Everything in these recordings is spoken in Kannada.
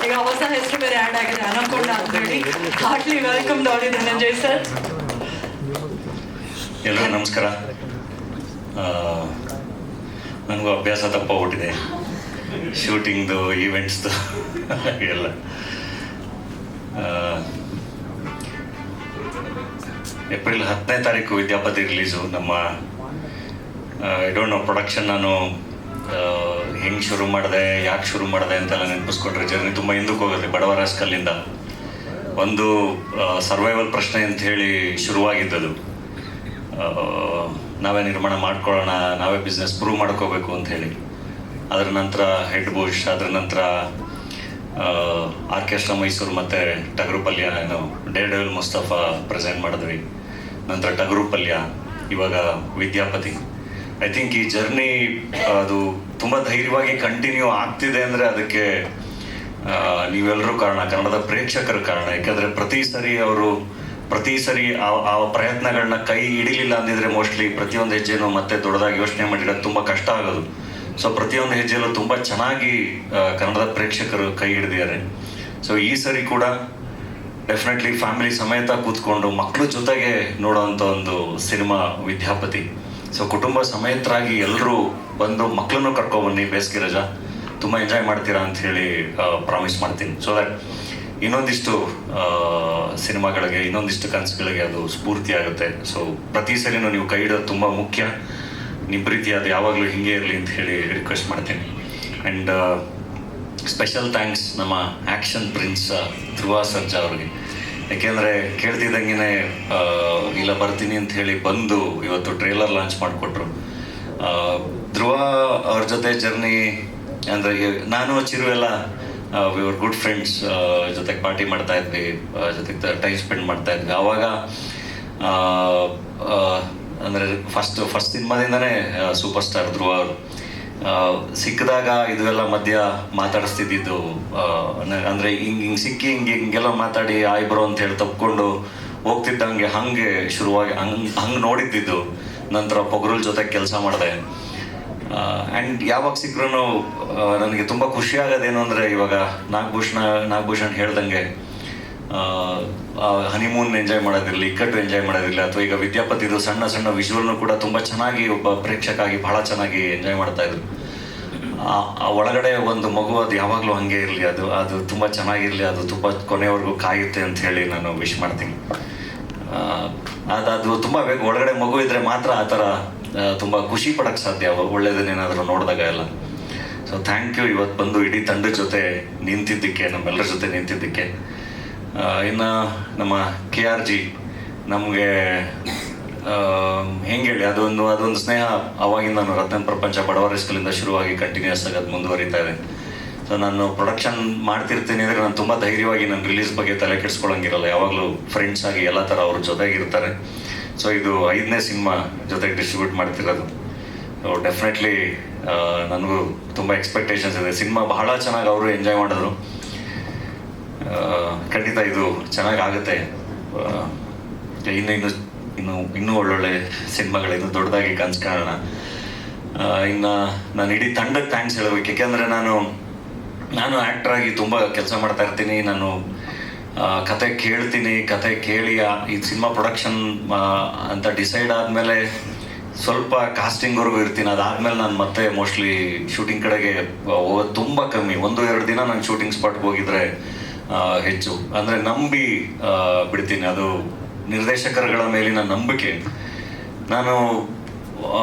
ಈಗ ಹೊಸ ಹೆಸರು ಬೇರೆ ಆ್ಯಡ್ ಆಗಿದೆ ಅನಕೊಂಡ ಅಂತ ಹೇಳಿ. Heartly welcome Daali Dhananjay sir. ಎಲ್ಲರಿಗೂ ನಮಸ್ಕಾರ. ನನಗೂ ಅಭ್ಯಾಸ ತಪ್ಪೋಗ್ಬಿಟ್ಟಿದೆ ಶೂಟಿಂಗ್ದು, ಈವೆಂಟ್ಸ್ದು ಎಲ್ಲ. ಏಪ್ರಿಲ್ 10ನೇ ತಾರೀಕು ವಿದ್ಯಾಪತಿ ರಿಲೀಸು. ನಮ್ಮ ಐ ಡೋಂಟ್ ನೋ ಪ್ರೊಡಕ್ಷನ್ ನಾನು ಹೆಂಗೆ ಶುರು ಮಾಡಿದೆ, ಯಾಕೆ ಶುರು ಮಾಡಿದೆ ಅಂತೆಲ್ಲ ನೆನಪಿಸ್ಕೊಂಡ್ರೆ ಜರ್ನಿ ತುಂಬ ಹಿಂದಕ್ಕೆ ಹೋಗುತ್ತೆ. ಬಡವರ ಸ್ಕಲ್ಲಿಂದ ಒಂದು ಸರ್ವೈವಲ್ ಪ್ರಶ್ನೆ ಅಂತ ಹೇಳಿ ಶುರುವಾಗಿದ್ದದು. ನಾವೇ ನಿರ್ಮಾಣ ಮಾಡ್ಕೊಳ್ಳೋಣ, ನಾವೇ ಬಿಸ್ನೆಸ್ ಪ್ರೂವ್ ಮಾಡ್ಕೋಬೇಕು ಅಂತ ಹೇಳಿ. ಅದರ ನಂತರ ಹೆಡ್ ಬುಷ್, ಅದರ ನಂತರ ಆರ್ಕೆಸ್ಟ್ರಾ ಮೈಸೂರು ಮತ್ತು ಟಗರು ಪಲ್ಯ, ಏನು ಡೇರ್ ಡೆವಿಲ್ ಮುಸ್ತಫಾ ಪ್ರೆಸೆಂಟ್ ಮಾಡಿದ್ವಿ. ನಂತರ ಟಗರು ಪಲ್ಯ, ಇವಾಗ ವಿದ್ಯಾಪತಿ. ಐ ಥಿಂಕ್ ಈ ಜರ್ನಿ ಅದು ತುಂಬ ಧೈರ್ಯವಾಗಿ ಕಂಟಿನ್ಯೂ ಆಗ್ತಿದೆ ಅಂದರೆ ಅದಕ್ಕೆ ನೀವೆಲ್ಲರೂ ಕಾರಣ, ಕನ್ನಡದ ಪ್ರೇಕ್ಷಕರ ಕಾರಣ. ಯಾಕಂದರೆ ಪ್ರತಿ ಸರಿ ಆ ಪ್ರಯತ್ನಗಳನ್ನ ಕೈ ಹಿಡಿಲಿಲ್ಲ ಅಂದಿದ್ರೆ ಮೋಸ್ಟ್ಲಿ ಪ್ರತಿಯೊಂದು ಹೆಜ್ಜೆನೂ ಮತ್ತೆ ದೊಡ್ಡದಾಗಿ ಯೋಚನೆ ಮಾಡಿರೋದು ತುಂಬ ಕಷ್ಟ ಆಗೋದು. ಸೊ ಪ್ರತಿಯೊಂದು ಹೆಜ್ಜೆಯಲ್ಲೂ ತುಂಬ ಚೆನ್ನಾಗಿ ಕನ್ನಡದ ಪ್ರೇಕ್ಷಕರು ಕೈ ಹಿಡಿದಿದ್ದಾರೆ. ಸೊ ಈ ಸರಿ ಕೂಡ ಡೆಫಿನೆಟ್ಲಿ ಫ್ಯಾಮಿಲಿ ಸಮೇತ ಕೂತ್ಕೊಂಡು ಮಕ್ಕಳು ಜೊತೆಗೆ ನೋಡೋವಂಥ ಒಂದು ಸಿನಿಮಾ ವಿದ್ಯಾಪತಿ. ಸೊ ಕುಟುಂಬ ಸಮೇತರಾಗಿ ಎಲ್ಲರೂ ಬಂದು ಮಕ್ಕಳನ್ನು ಕರ್ಕೊಬನ್ನಿ, ಬೇಸಿಗೆ ರಜಾ ತುಂಬ ಎಂಜಾಯ್ ಮಾಡ್ತೀರಾ ಅಂತ ಹೇಳಿ ಪ್ರಾಮಿಸ್ ಮಾಡ್ತೀನಿ. ಸೊ ದಟ್ ಇನ್ನೊಂದಿಷ್ಟು ಸಿನಿಮಾಗಳಿಗೆ, ಇನ್ನೊಂದಿಷ್ಟು ಕನಸುಗಳಿಗೆ ಅದು ಸ್ಫೂರ್ತಿ ಆಗುತ್ತೆ. ಸೊ ಪ್ರತಿ ಸರಿನೂ ನೀವು ಕೈ ಹಿಡೋದು ತುಂಬ ಮುಖ್ಯ. ನಿಮ್ಮ ಪ್ರೀತಿ ಅದು ಯಾವಾಗಲೂ ಹಿಂಗೆ ಇರಲಿ ಅಂತ ಹೇಳಿ ರಿಕ್ವೆಸ್ಟ್ ಮಾಡ್ತೀನಿ. ಆ್ಯಂಡ್ ಸ್ಪೆಷಲ್ ಥ್ಯಾಂಕ್ಸ್ ನಮ್ಮ ಆ್ಯಕ್ಷನ್ ಪ್ರಿನ್ಸ್ ಧ್ರುವ ಸರ್ಜಾ ಅವ್ರಿಗೆ. ಯಾಕೆಂದರೆ ಕೇಳ್ತಿದ್ದಂಗೆ ಇಲ್ಲ ಬರ್ತೀನಿ ಅಂತ ಹೇಳಿ ಬಂದು ಇವತ್ತು ಟ್ರೇಲರ್ ಲಾಂಚ್ ಮಾಡಿಕೊಟ್ರು. ಧ್ರುವ ಅವ್ರ ಜೊತೆ ಜರ್ನಿ ಅಂದರೆ ನಾನು ಚಿರು ಎಲ್ಲ ವಿವರ್ ಗುಡ್ ಫ್ರೆಂಡ್ಸ್, ಜೊತೆಗೆ ಪಾರ್ಟಿ ಮಾಡ್ತಾ ಇದ್ವಿ, ಜೊತೆಗೆ ಟೈಮ್ ಸ್ಪೆಂಡ್ ಮಾಡ್ತಾ ಇದ್ವಿ. ಆವಾಗ ಅಂದರೆ ಫಸ್ಟ್ ಸಿನಿಮಾದಿಂದನೇ ಸೂಪರ್ ಸ್ಟಾರ್ ಧ್ರುವ ಅವರು. ಸಿಕ್ಕಿದಾಗ ಇದೆಲ್ಲ ಮಧ್ಯ ಮಾತಾಡಿಸ್ತಿದ್ದು, ಅಂದರೆ ಹಿಂಗೆ ಸಿಕ್ಕಿ ಹಿಂಗೆಲ್ಲ ಮಾತಾಡಿ ಆಯ್ ಬರೋ ಅಂತ ಹೇಳಿ ತಪ್ಕೊಂಡು ಹೋಗ್ತಿದ್ದಂಗೆ ಹಾಗೆ ಶುರುವಾಗಿ ಹಂಗೆ ನೋಡಿದ್ದಿದ್ದು. ನಂತರ ಪೊಗರುಲ್ ಜೊತೆ ಕೆಲಸ ಮಾಡಿದೆ. ಆ್ಯಂಡ್ ಯಾವಾಗ ಸಿಕ್ಕರೂ ನನಗೆ ತುಂಬ ಖುಷಿ ಆಗೋದೇನು ಅಂದರೆ, ಇವಾಗ ನಾಗಭೂಷಣ್ ಹೇಳ್ದಂಗೆ ಹನಿಮೂನ್ ಎಂಜಾಯ್ ಮಾಡೋದಿರಲಿ, ಇಕ್ಕಟ್ಟು ಎಂಜಾಯ್ ಮಾಡೋದಿರಲಿ, ಅಥವಾ ಈಗ ವಿದ್ಯಾಪತಿದು ಸಣ್ಣ ಸಣ್ಣ ವಿಜುವಲ್ನು ಕೂಡ ತುಂಬ ಚೆನ್ನಾಗಿ ಒಬ್ಬ ಪ್ರೇಕ್ಷಕ ಆಗಿ ಬಹಳ ಚೆನ್ನಾಗಿ ಎಂಜಾಯ್ ಮಾಡ್ತಾಯಿದ್ರು. ಆ ಒಳಗಡೆ ಒಂದು ಮಗು ಅದು ಯಾವಾಗಲೂ ಹಾಗೆ ಇರಲಿ, ಅದು ತುಂಬ ಚೆನ್ನಾಗಿರಲಿ, ಅದು ತುಂಬ ಕೊನೆಯವರೆಗೂ ಕಾಯುತ್ತೆ ಅಂತ ಹೇಳಿ ನಾನು ವಿಶ್ ಮಾಡ್ತೀನಿ. ಅದು ತುಂಬ ಬೇಕು. ಒಳಗಡೆ ಮಗು ಇದ್ದರೆ ಮಾತ್ರ ಆ ಥರ ತುಂಬ ಖುಷಿ ಪಡೋಕ್ಕೆ ಸಾಧ್ಯ, ಒಳ್ಳೆಯದನ್ನೇನಾದರೂ ನೋಡಿದಾಗ ಎಲ್ಲ. ಸೊ ಥ್ಯಾಂಕ್ ಯು ಇವತ್ತು ಬಂದು ಇಡೀ ತಂಡದ ಜೊತೆ ನಿಂತಿದ್ದಕ್ಕೆ, ನಮ್ಮೆಲ್ಲರ ಜೊತೆ ನಿಂತಿದ್ದಕ್ಕೆ. ಇನ್ನು ನಮ್ಮ KRG ನಮಗೆ ಹೆಂಗೆ ಹೇಳಿ, ಅದೊಂದು ಸ್ನೇಹ ಅವಾಗಿಂದ ನಾನು ರತ್ನ ಪ್ರಪಂಚ ಬಡವರ ಸ್ಕೂಲಿಂದ ಶುರುವಾಗಿ ಕಂಟಿನ್ಯೂಸ್ ಆಗಿ ಅದು ಮುಂದುವರಿತಾ ಇದೆ. ಸೊ ನಾನು ಪ್ರೊಡಕ್ಷನ್ ಮಾಡ್ತಿರ್ತೀನಿ ಅಂದರೆ ನಾನು ತುಂಬ ಧೈರ್ಯವಾಗಿ ನನ್ನ ರಿಲೀಸ್ ಬಗ್ಗೆ ತಲೆ ಕೆಡಿಸ್ಕೊಳ್ಳೋಂಗಿರಲ್ಲ. ಯಾವಾಗಲೂ ಫ್ರೆಂಡ್ಸ್ ಆಗಿ ಎಲ್ಲ ಥರ ಅವ್ರ ಜೊತೆಗಿರ್ತಾರೆ. ಸೊ ಇದು 5ನೇ ಸಿನಿಮಾ ಜೊತೆಗೆ ಡಿಸ್ಟ್ರಿಬ್ಯೂಟ್ ಮಾಡ್ತಿರೋದು. ಸೊ ಡೆಫಿನೆಟ್ಲಿ ನನಗೂ ತುಂಬ ಎಕ್ಸ್ಪೆಕ್ಟೇಷನ್ಸ್ ಇದೆ. ಸಿನಿಮಾ ಬಹಳ ಚೆನ್ನಾಗಿ ಅವರು ಎಂಜಾಯ್ ಮಾಡಿದ್ರು. ಖಂಡಿತ ಇದು ಚೆನ್ನಾಗಾಗುತ್ತೆ. ಇನ್ನೂ ಒಳ್ಳೊಳ್ಳೆ ಸಿನಿಮಾಗಳಿಂದ ದೊಡ್ಡದಾಗಿ ಕನಸು ಕಾಣೋಣ. ಇನ್ನು ನಾನು ಇಡೀ ತಂಡಕ್ಕೆ ಥ್ಯಾಂಕ್ಸ್ ಹೇಳಬೇಕು. ಯಾಕೆಂದರೆ ನಾನು ಆ್ಯಕ್ಟ್ರಾಗಿ ತುಂಬ ಕೆಲಸ ಮಾಡ್ತಾ ಇರ್ತೀನಿ. ನಾನು ಕತೆ ಕೇಳಿ ಈ ಸಿನಿಮಾ ಪ್ರೊಡಕ್ಷನ್ ಅಂತ ಡಿಸೈಡ್ ಆದಮೇಲೆ ಸ್ವಲ್ಪ ಕಾಸ್ಟಿಂಗ್ವರೆಗೂ ಇರ್ತೀನಿ. ಅದಾದಮೇಲೆ ನಾನು ಮತ್ತೆ ಮೋಸ್ಟ್ಲಿ ಶೂಟಿಂಗ್ ಕಡೆಗೆ ಹೋಗೋದು ತುಂಬ ಕಮ್ಮಿ. 1-2 ದಿನ ನಾನು ಶೂಟಿಂಗ್ ಸ್ಪಾಟ್ಗೆ ಹೋಗಿದ್ರೆ ಹೆಚ್ಚು. ಅಂದರೆ ನಂಬಿ ಬಿಡ್ತೀನಿ. ಅದು ನಿರ್ದೇಶಕರುಗಳ ಮೇಲಿನ ನಂಬಿಕೆ. ನಾನು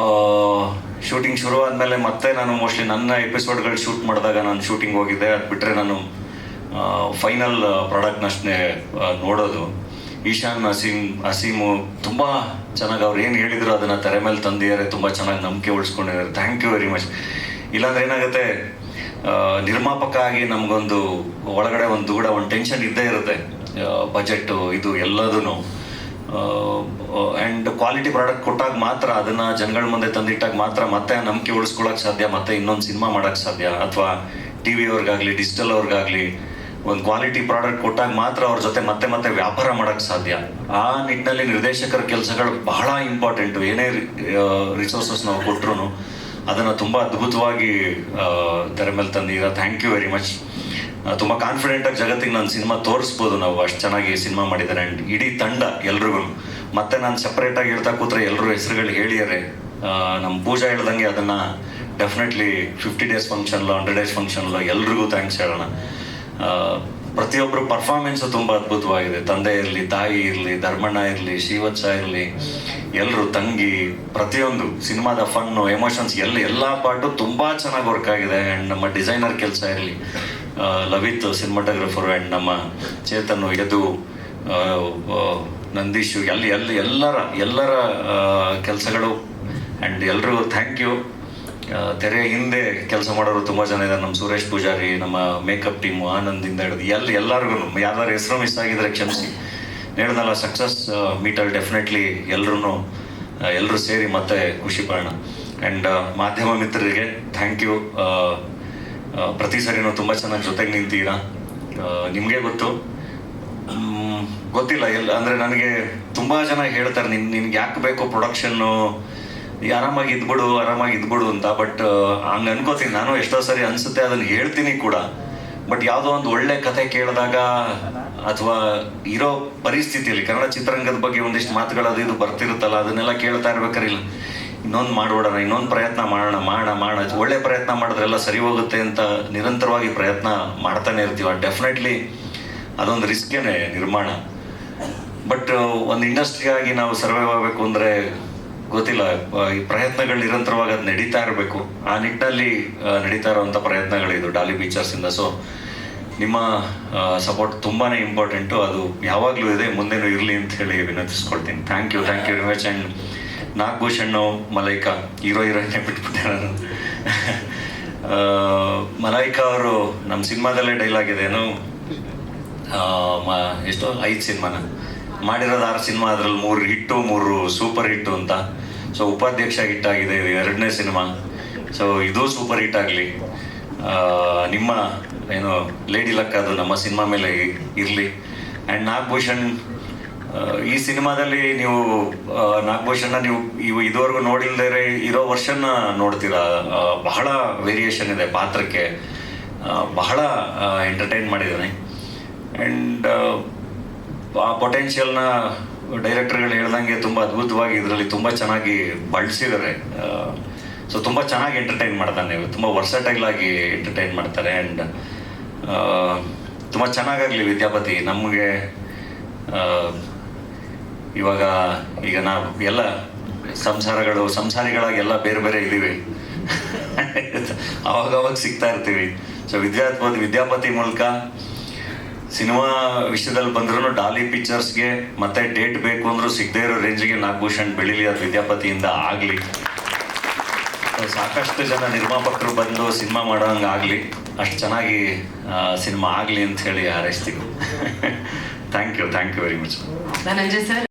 ಶೂಟಿಂಗ್ ಶುರು ಆದಮೇಲೆ ಮತ್ತೆ ನಾನು ಮೋಸ್ಟ್ಲಿ ನನ್ನ ಎಪಿಸೋಡ್ಗಳು ಶೂಟ್ ಮಾಡಿದಾಗ ನಾನು ಶೂಟಿಂಗ್ ಹೋಗಿದ್ದೆ. ಅದು ಬಿಟ್ಟರೆ ನಾನು ಫೈನಲ್ ಪ್ರಾಡಕ್ಟ್ನಷ್ಟೇ ನೋಡೋದು. ಈಶಾನ್ ಅಸೀಮು ತುಂಬ ಚೆನ್ನಾಗಿ ಅವ್ರು ಏನು ಹೇಳಿದ್ರು ಅದನ್ನು ತೆರೆ ಮೇಲೆ ತಂದಿದ್ದಾರೆ. ತುಂಬ ಚೆನ್ನಾಗಿ ನಂಬಿಕೆ ಉಳಿಸ್ಕೊಂಡಿದ್ದಾರೆ. Thank you very much. ಇಲ್ಲಾಂದ್ರೆ ಏನಾಗುತ್ತೆ, ನಿರ್ಮಾಪಕ ಆಗಿ ನಮಗೊಂದು ಒಳಗಡೆ ಒಂದು ಟೆನ್ಷನ್ ಇದ್ದೇ ಇರುತ್ತೆ. ಬಜೆಟ್ಟು ಇದು ಎಲ್ಲದೂ. ಆ್ಯಂಡ್ ಕ್ವಾಲಿಟಿ ಪ್ರಾಡಕ್ಟ್ ಕೊಟ್ಟಾಗ ಮಾತ್ರ, ಅದನ್ನು ಜನಗಳ ಮುಂದೆ ತಂದಿಟ್ಟಾಗ ಮಾತ್ರ ಮತ್ತೆ ನಂಬಿಕೆ ಉಳಿಸ್ಕೊಳ್ಳೋಕೆ ಸಾಧ್ಯ, ಮತ್ತೆ ಇನ್ನೊಂದು ಸಿನಿಮಾ ಮಾಡೋಕ್ಕೆ ಸಾಧ್ಯ. ಅಥವಾ ಟಿ ವಿಯವ್ರಿಗಾಗಲಿ ಡಿಜಿಟಲ್ ಅವ್ರಿಗಾಗಲಿ ಒಂದು ಕ್ವಾಲಿಟಿ ಪ್ರಾಡಕ್ಟ್ ಕೊಟ್ಟಾಗ ಮಾತ್ರ ಅವ್ರ ಜೊತೆ ಮತ್ತೆ ವ್ಯಾಪಾರ ಮಾಡೋಕ್ಕೆ ಸಾಧ್ಯ. ಆ ನಿಟ್ಟಿನಲ್ಲಿ ನಿರ್ದೇಶಕರ ಕೆಲಸಗಳು ಬಹಳ ಇಂಪಾರ್ಟೆಂಟು. ಏನೇ ರಿಸೋರ್ಸಸ್ ನಾವು ಕೊಟ್ಟರು ಅದನ್ನು ತುಂಬ ಅದ್ಭುತವಾಗಿ ತೆರೆ ಮೇಲೆ ತಂದಿದ್ದೀರಾ. Thank you very much. ತುಂಬ ಕಾನ್ಫಿಡೆಂಟಾಗಿ ಜಗತ್ತಿಗೆ ನಾನು ಸಿನಿಮಾ ತೋರಿಸ್ಬೋದು, ನಾವು ಅಷ್ಟು ಚೆನ್ನಾಗಿ ಸಿನಿಮಾ ಮಾಡಿದ್ದಾರೆ. ಆ್ಯಂಡ್ ಇಡೀ ತಂಡ ಎಲ್ರಿಗೂ ಮತ್ತೆ ನಾನು ಸಪ್ರೇಟಾಗಿ ಹೇಳ್ತಾ ಕೂತ್ರೆ ಎಲ್ಲರೂ ಹೆಸರುಗಳು ಹೇಳಿದ್ದಾರೆ. ನಮ್ಮ ಪೂಜಾ ಹೇಳ್ದಂಗೆ ಅದನ್ನು ಡೆಫಿನೆಟ್ಲಿ 50 ಡೇಸ್ ಫಂಕ್ಷನ್ಲು 100 ಡೇಸ್ ಫಂಕ್ಷನ್ಲು ಎಲ್ರಿಗೂ ಥ್ಯಾಂಕ್ಸ್ ಹೇಳೋಣ. ಪ್ರತಿಯೊಬ್ಬರು ಪರ್ಫಾರ್ಮೆನ್ಸು ತುಂಬ ಅದ್ಭುತವಾಗಿದೆ. ತಂದೆ ಇರಲಿ, ತಾಯಿ ಇರಲಿ, ಧರ್ಮಣ್ಣ ಇರಲಿ, ಶ್ರೀವತ್ಸ ಇರಲಿ, ಎಲ್ಲರೂ, ತಂಗಿ, ಪ್ರತಿಯೊಂದು ಸಿನಿಮಾದ ಫನ್ನು, ಎಮೋಷನ್ಸ್ ಎಲ್ಲ ಪಾರ್ಟು ತುಂಬ ಚೆನ್ನಾಗಿ ವರ್ಕ್ ಆಗಿದೆ. ಆ್ಯಂಡ್ ನಮ್ಮ ಡಿಸೈನರ್ ಕೆಲಸ ಇರಲಿ, ಲವಿತ್ ಸಿನಿಮಾಟೋಗ್ರಫರು, ಆ್ಯಂಡ್ ನಮ್ಮ ಚೇತನ್, ಯದು, ನಂದೀಶು, ಎಲ್ಲರ ಕೆಲಸಗಳು. ಆ್ಯಂಡ್ ಎಲ್ರಿಗೂ ಥ್ಯಾಂಕ್ ಯು. ತೆರೆ ಹಿಂದೆ ಕೆಲಸ ಮಾಡೋರು ತುಂಬ ಜನ ಇದ್ದಾರೆ. ನಮ್ಮ ಸುರೇಶ್ ಪೂಜಾರಿ, ನಮ್ಮ ಮೇಕಪ್ ಟೀಮು, ಆನಂದಿಂದ ಹಿಡಿದು ಎಲ್ಲರಿಗೂ ಯಾವ್ದಾದ್ರು ಹೆಸರು ಮಿಸ್ ಆಗಿದ್ರೆ ಕ್ಷಮಿಸಿ. ಹೇಳಿದ್ನಲ್ಲ, ಸಕ್ಸಸ್ ಮೀಟಲ್ಲಿ ಡೆಫಿನೆಟ್ಲಿ ಎಲ್ಲರೂ ಸೇರಿ ಮತ್ತೆ ಖುಷಿ ಪಡೋಣ. ಆ್ಯಂಡ್ ಮಾಧ್ಯಮ ಮಿತ್ರರಿಗೆ ಥ್ಯಾಂಕ್ ಯು. ಪ್ರತಿ ಸರಿನೂ ತುಂಬ ಚೆನ್ನಾಗಿ ಜೊತೆಗೆ ನಿಂತೀರಾ. ನಿಮಗೆ ಗೊತ್ತಿಲ್ಲ ಅಂದರೆ ನನಗೆ ತುಂಬ ಜನ ಹೇಳ್ತಾರೆ, ನಿನ್ಗೆ ಯಾಕೆ ಬೇಕು ಪ್ರೊಡಕ್ಷನ್ನು, ಆರಾಮಾಗಿ ಇದ್ಬಿಡು ಅಂತ. ಬಟ್ ಹಂಗೆ ಅನ್ಕೋತೀನಿ ನಾನು, ಎಷ್ಟೋ ಸರಿ ಅನಿಸುತ್ತೆ, ಅದನ್ನು ಹೇಳ್ತೀನಿ ಕೂಡ. ಬಟ್ ಯಾವುದೋ ಒಂದು ಒಳ್ಳೆ ಕಥೆ ಕೇಳಿದಾಗ ಅಥವಾ ಇರೋ ಪರಿಸ್ಥಿತಿಯಲ್ಲಿ ಕನ್ನಡ ಚಿತ್ರರಂಗದ ಬಗ್ಗೆ ಒಂದಿಷ್ಟು ಮಾತುಗಳು ಅದು ಇದು ಬರ್ತಿರುತ್ತಲ್ಲ, ಅದನ್ನೆಲ್ಲ ಕೇಳ್ತಾ ಇರ್ಬೇಕಾರೆ ಇಲ್ಲ ಇನ್ನೊಂದು ಮಾಡ್ಬಿಡೋಣ, ಇನ್ನೊಂದು ಪ್ರಯತ್ನ ಮಾಡೋಣ, ಒಳ್ಳೆ ಪ್ರಯತ್ನ ಮಾಡಿದ್ರೆಲ್ಲ ಸರಿ ಹೋಗುತ್ತೆ ಅಂತ ನಿರಂತರವಾಗಿ ಪ್ರಯತ್ನ ಮಾಡ್ತಾನೆ ಇರ್ತೀವಿ. ಡೆಫಿನೆಟ್ಲಿ ಅದೊಂದು ರಿಸ್ಕೇನೆ ನಿರ್ಮಾಣ. ಬಟ್ ಒಂದು ಇಂಡಸ್ಟ್ರಿಯಾಗಿ ನಾವು ಸರ್ವೈವ್ ಆಗಬೇಕು ಅಂದರೆ ಗೊತ್ತಿಲ್ಲ, ಈ ಪ್ರಯತ್ನಗಳು ನಿರಂತರವಾಗಿ ಅದು ನಡೀತಾ ಇರಬೇಕು. ಆ ನಿಟ್ಟಿನಲ್ಲಿ ನಡೀತಾ ಇರೋವಂಥ ಪ್ರಯತ್ನಗಳಿದು ಡಾಲಿ ಪಿಕ್ಚರ್ಸಿಂದ. ಸೊ ನಿಮ್ಮ ಸಪೋರ್ಟ್ ತುಂಬಾ ಇಂಪಾರ್ಟೆಂಟು, ಅದು ಯಾವಾಗಲೂ ಇದೆ, ಮುಂದೆನೂ ಇರಲಿ ಅಂತ ಹೇಳಿ ವಿನಂತಿಸ್ಕೊಳ್ತೀನಿ. Thank you very much. And Nagabhushan, Malaika, ಹೀರೋಯಿನ್ನೇ ಬಿಟ್ಬಿಟ್ಟೆ ನಾನು. ಮಲೈಕಾ ಅವರು ನಮ್ಮ ಸಿನಿಮಾದಲ್ಲೇ ಡೈಲಾಗ್ ಇದೆ ಏನು, ಎಷ್ಟೋ 5 ಸಿನಿಮಾನ ಮಾಡಿರೋದು, 6 ಸಿನಿಮಾ, ಅದರಲ್ಲಿ 3 ಹಿಟ್ಟು 3 ಸೂಪರ್ ಹಿಟ್ಟು ಅಂತ. ಸೊ ಉಪಾಧ್ಯಕ್ಷ ಹಿಟ್ ಆಗಿದೆ, ಇದು 2ನೇ ಸಿನಿಮಾ. ಸೊ ಇದು ಸೂಪರ್ ಹಿಟ್ ಆಗಲಿ. ನಿಮ್ಮ ಏನು ಲೇಡಿ ಲಕ್ ಅದು ನಮ್ಮ ಸಿನಿಮಾ ಮೇಲೆ ಇರಲಿ. ಆ್ಯಂಡ್ ನಾಗಭೂಷಣ್, ಈ ಸಿನಿಮಾದಲ್ಲಿ ನೀವು ನಾಗಭೂಷಣ್ಣ ನೀವು ಇದುವರೆಗೂ ನೋಡಿಲ್ದೇ ಇರೋ ವರ್ಷನ ನೋಡ್ತೀರಾ. ಬಹಳ ವೇರಿಯೇಷನ್ ಇದೆ ಪಾತ್ರಕ್ಕೆ, ಬಹಳ ಎಂಟರ್ಟೈನ್ ಮಾಡಿದ್ದಾನೆ. ಆ್ಯಂಡ್ ಆ ಪೊಟೆನ್ಷಿಯಲ್ನ ಡೈರೆಕ್ಟರ್ಗಳು ಹೇಳ್ದಂಗೆ ತುಂಬ ಅದ್ಭುತವಾಗಿ ಇದರಲ್ಲಿ ತುಂಬ ಚೆನ್ನಾಗಿ ಬಳಸಿದ್ದಾರೆ. ಸೊ ತುಂಬ ಚೆನ್ನಾಗಿ ಎಂಟರ್ಟೈನ್ ಮಾಡ್ತಾನೆ, ತುಂಬ ವರ್ಸಟೈಲ್ ಆಗಿ ಎಂಟರ್ಟೈನ್ ಮಾಡ್ತಾರೆ. ಆ್ಯಂಡ್ ತುಂಬ ಚೆನ್ನಾಗಾಗಲಿ ವಿದ್ಯಾಪತಿ. ನಮಗೆ ಈಗ ನಾವು ಎಲ್ಲ ಸಂಸಾರಿಗಳಾಗಿ ಬೇರೆ ಬೇರೆ ಇದ್ದೀವಿ, ಅವಾಗವಾಗ ಸಿಗ್ತಾ ಇರ್ತೀವಿ. ಸೊ ವಿದ್ಯಾಪತಿ ಮೂಲಕ ಸಿನಿಮಾ ವಿಷಯದಲ್ಲಿ ಬಂದ್ರೂ ಡಾಲಿ ಪಿಕ್ಚರ್ಸ್ಗೆ ಮತ್ತೆ ಡೇಟ್ ಬೇಕು ಅಂದ್ರೂ ಸಿಗದೇ ಇರೋ ರೇಂಜ್ಗೆ ನಾಗಭೂಷಣ್ ಬೆಳೀಲಿ, ಅದು ವಿದ್ಯಾಪತಿಯಿಂದ ಆಗಲಿ. ಸಾಕಷ್ಟು ಜನ ನಿರ್ಮಾಪಕರು ಬಂದು ಸಿನಿಮಾ ಮಾಡೋಂಗೆ ಆಗಲಿ, ಅಷ್ಟು ಚೆನ್ನಾಗಿ ಸಿನಿಮಾ ಆಗಲಿ ಅಂತ ಹೇಳಿ ಹಾರೈಸ್ತೀವಿ. Thank you very much. Dhananjay sir.